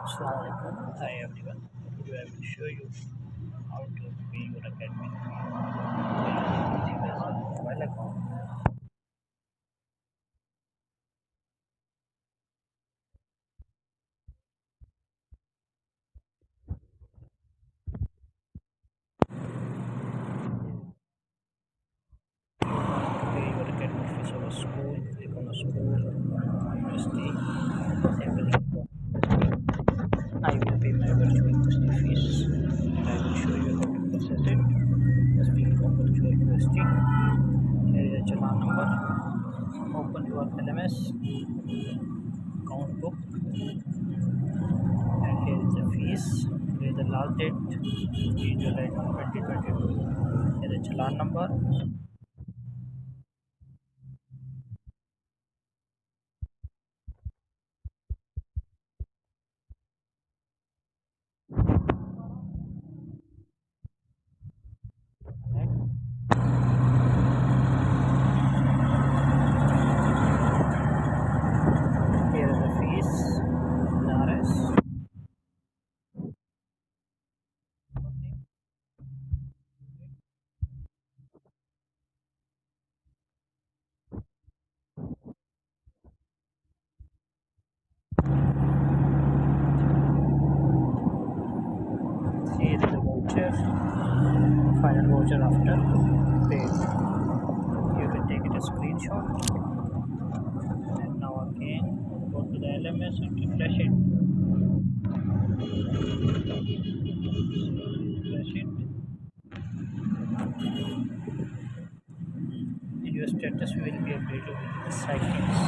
Assalamualaikum. Hi everyone. Today I will show you how to pay your academic fee using easypaisa mobile account. To pay your academic fees of a school, click on a school, university, everything from university. I will pay my virtual university fees and I will show you how to process it. Just click on virtual university. Here is a challan number. Open your LMS account book and here is the fees. Here is the last date, July 2022. Here is the challan number. Next, here is the fees, RS, here is the voucher, final voucher after paid. You can take it a screenshot and now again go to the LMS and refresh it. Refresh it. Your status will be updated within seconds.